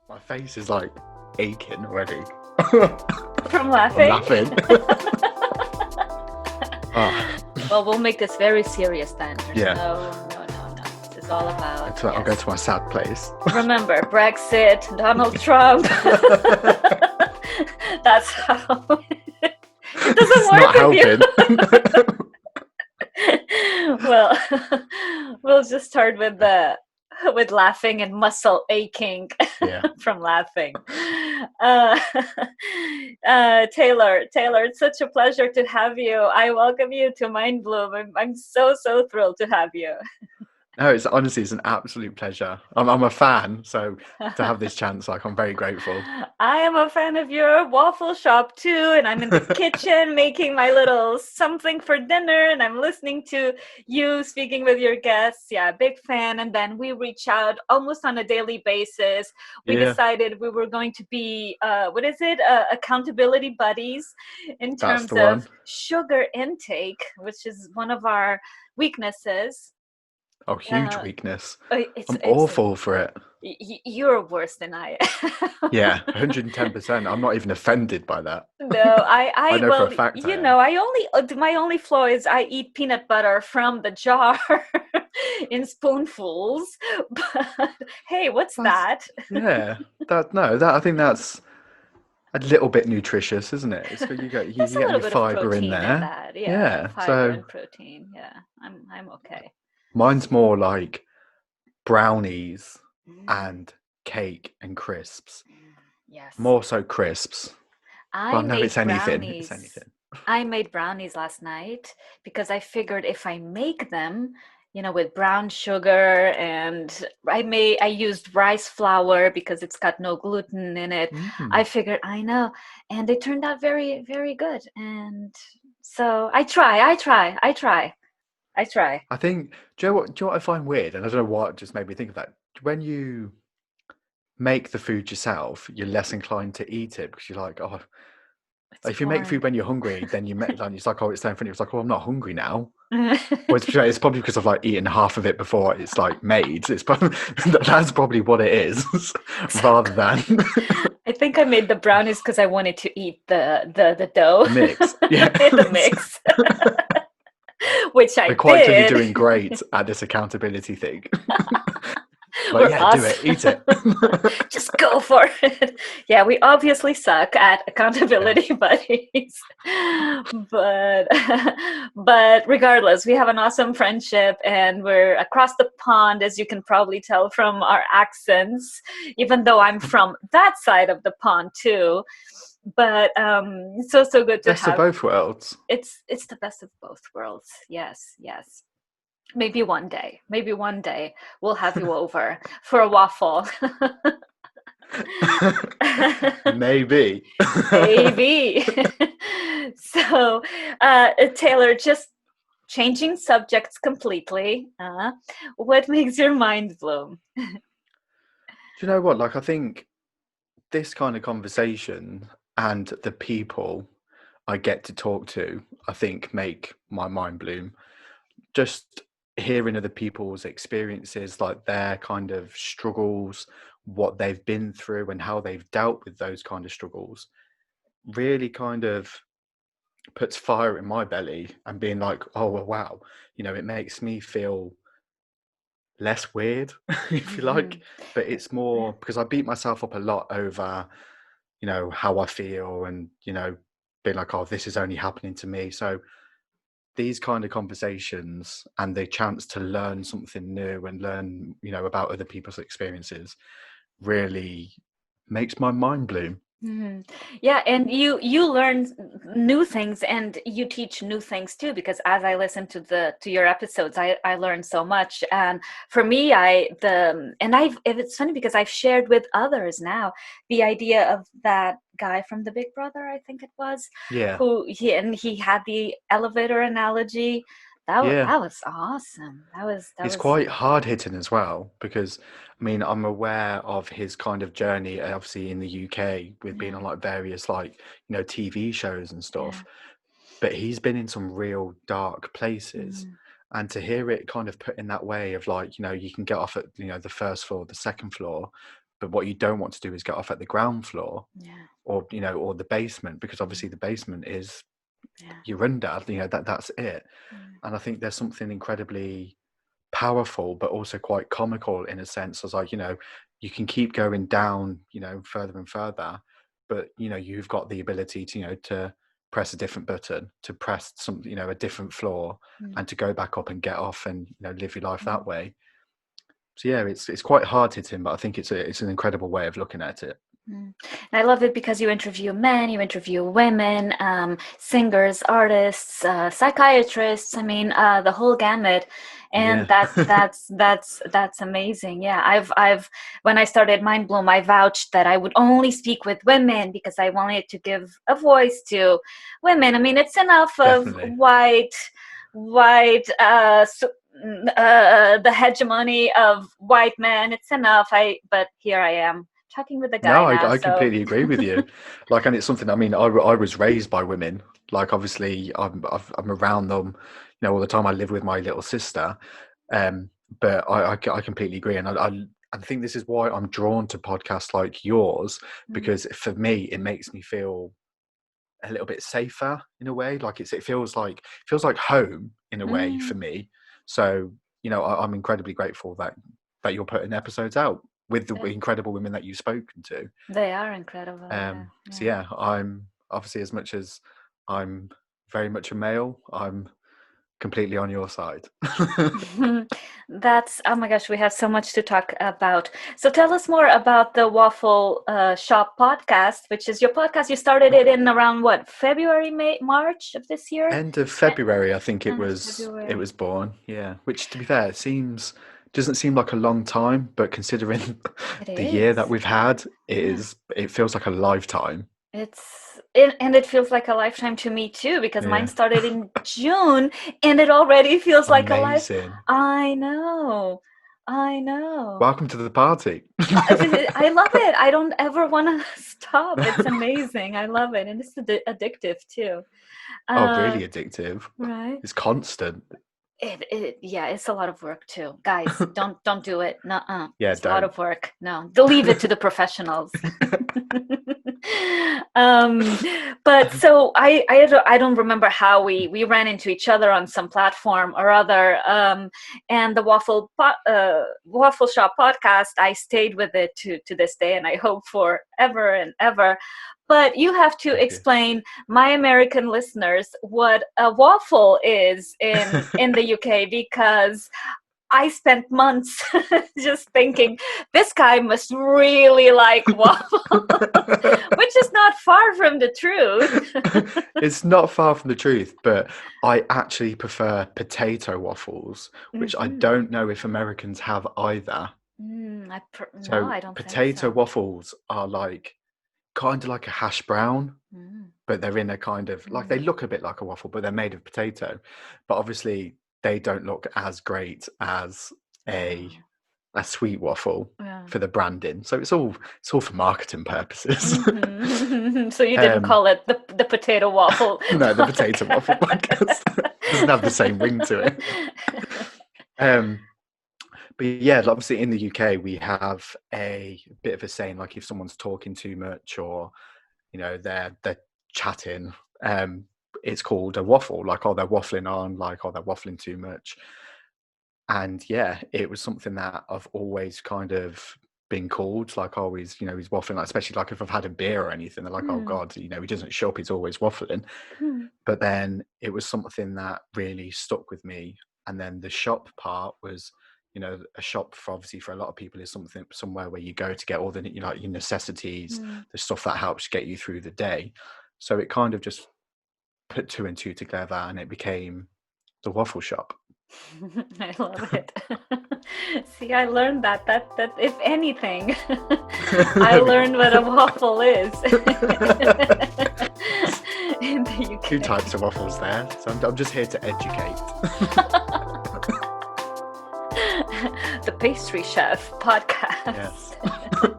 My face is like aching already. From I'm laughing? laughing. Ah, Well, we'll make this very serious then. There's yeah. no. This is all about, I'll go yes. to my sad place. Remember, Brexit, Donald Trump. That's how it doesn't It's not work with helping. you. Well, we'll just start with laughing and muscle aching Yeah. from laughing. Uh, Taylor, it's such a pleasure to have you. I welcome you to Mind Bloom. I'm so thrilled to have you. No, it's honestly, it's an absolute pleasure. I'm a fan, so to have this chance, like, I'm very grateful. I am a fan of your Waffle Shop too, and I'm in the kitchen making my little something for dinner, and I'm listening to you speaking with your guests. Yeah, big fan. And then we reach out almost on a daily basis. We Yeah, decided we were going to be, what is it, accountability buddies in that's terms the of one. sugar intake, which is one of our weaknesses. Oh, huge Uh, weakness. it's I'm it's awful for it. you're worse than I Yeah, am. 110%. I'm not even offended by that. No, I know for a well, fact I am. I only, my only flaw is I eat peanut butter from the jar in spoonfuls. But hey, what's That's that? yeah. That I think that's a little bit nutritious, isn't it? It's good. You There's a get little your bit of fiber in protein in there. that. Yeah, Yeah. fiber So and protein. Yeah, I'm okay. mine's more like brownies Mm, and cake and crisps. yes. More so crisps. I Well, no, it's made anything. It's brownies. anything. I made brownies last night because I figured if I make them, with brown sugar, and I used rice flour because it's got no gluten in it. I Mm. figured I know, and they turned out very, very good. And so I try. I think. Do you know what I find weird? And I don't know what just made me think of that. When you make the food yourself, you're less inclined to eat it because you're like, oh, It's like if you make food boring. when you're hungry, then like it's like, oh, it's there in front of you. It's like, oh, I'm not hungry now. Well, it's probably because I've like eaten half of it before it's like made. It's probably that's probably what it is, rather than I think I made the brownies because I wanted to eat the dough, the mix. Yeah, the mix, which we're I quite clearly did. doing great at this accountability thing. Like, We're yeah, do it, awesome. eat it. Just go for it. Yeah, we obviously suck at Yeah, accountability buddies. But but regardless, we have an awesome friendship, and we're across the pond, as you can probably tell from our accents, even though I'm from that side of the pond too. But so good to best of have. both worlds. It's the best of both worlds. Yes. Maybe one day we'll have you over for a waffle. Maybe. Maybe. So, Taylor, just changing subjects completely. What makes your mind bloom? Do you know what? Like, I think this kind of conversation and the people I get to talk to, I think make my mind bloom. Just hearing other people's experiences, like their kind of struggles, what they've been through, and how they've dealt with those kind of struggles, really kind of puts fire in my belly and being like, oh, well, wow, it makes me feel less weird, if you Hmm. like. But it's Yeah. more because I beat myself up a lot over, how I feel and, being like, oh, this is only happening to me. So these kind of conversations and the chance to learn something new and learn, about other people's experiences really makes my mind bloom. Mhm. Yeah, and you learn new things, and you teach new things too, because as I listen to your episodes, I learn so much. And for me, it's funny because I've shared with others now the idea of that guy from the Big Brother, I think it was, Yeah. he had the elevator analogy. Yeah. That was awesome. That It's was quite hard hitting as well because I mean I'm aware of his kind of journey obviously in the UK with being Yeah, on like various like TV shows and yeah. stuff, but he's been in some real dark places, Mm, and to hear it kind of put in that way of like you can get off at the first floor, the second floor, but what you don't want to do is get off at the ground floor, Yeah. or or the basement, because obviously the basement is Yeah. you're under, that's it. And I think there's something incredibly powerful but also quite comical in a sense, as like, you can keep going down, further and further, but you've got the ability to to press a different button, to press some a different floor, and to go back up and get off and live your life that way. So yeah, it's quite hard hitting, but I think it's an incredible way of looking at it. And I love it because you interview men, you interview women, singers, artists, psychiatrists. I mean, the whole gamut, and Yeah. that's amazing. Yeah, I've when I started Mind Bloom, I vouched that I would only speak with women because I wanted to give a voice to women. I mean, it's enough of Definitely. white the hegemony of white men. It's enough. But here I am talking with a guy No, now, I so completely agree with you. Like, and it's something. I mean, I was raised by women. Like, obviously, I'm around them, all the time. I live with my little sister, but I completely agree, and I think this is why I'm drawn to podcasts like yours, because for me, it makes me feel a little bit safer in a way. Like, it feels like home in a way for me. So I'm incredibly grateful that you're putting episodes out with the incredible women that you've spoken to. they are incredible. So yeah, I'm obviously, as much as I'm very much a male, I'm completely on your side. That's, oh my gosh, we have so much to talk about. So tell us more about the Waffle Shop podcast, which is your podcast. You started it in around what, February, March of this year? End of February, I think it End of was February. born. Yeah, which, to be fair, doesn't seem like a long time, but considering It the year that is. we've had, Yeah. it feels like a lifetime. And it feels like a lifetime to me too, because mine Yeah, started in June and it already feels like a life. amazing. I know. I know. Welcome to the party. I love it. I don't ever want to stop. It's amazing. I love it. And it's addictive too. Oh, Uh, really addictive. right. It's constant. Yeah, it's a lot of work too. Guys, don't do it. Nuh-uh. Yeah, It's a lot don't. of work. No, they'll leave it to the professionals. um but so I don't remember how we ran into each other on some platform or other, and the Waffle Shop podcast, I stayed with it to this day, and I hope for ever and ever. But you have to Thank you. explain my American listeners what a waffle is in the UK, because I spent months just thinking this guy must really like waffle, which is not far from the truth. It's not far from the truth, but I actually prefer potato waffles, which I don't know if Americans have either. No, So I don't think potato so. waffles are like kind of like a hash brown, but they're in a kind of like, they look a bit like a waffle, but they're made of potato. But obviously they don't look as great as a sweet waffle for the branding. So it's all for marketing purposes. So you didn't call it the potato waffle? No, the potato waffle podcast doesn't have the same ring to it. But yeah, obviously in the UK we have a bit of a saying, like if someone's talking too much, or they're chatting, it's called a waffle. Like, oh, they're waffling on, like, oh, they're waffling too much. And yeah, it was something that I've always kind of been called, like, oh, he's waffling, like, especially like if I've had a beer or anything, they're like, oh God, he doesn't show up, he's always waffling. But then it was something that really stuck with me. And then the shop part was, a shop for a lot of people is somewhere where you go to get all the your necessities, the stuff that helps get you through the day. So it kind of just put two and two together, and it became the Waffle Shop. I love it. See, I learned that if anything, I learned what a waffle is in the UK. Two types of waffles there, so I'm just here to educate. The Pastry Chef podcast. Yes.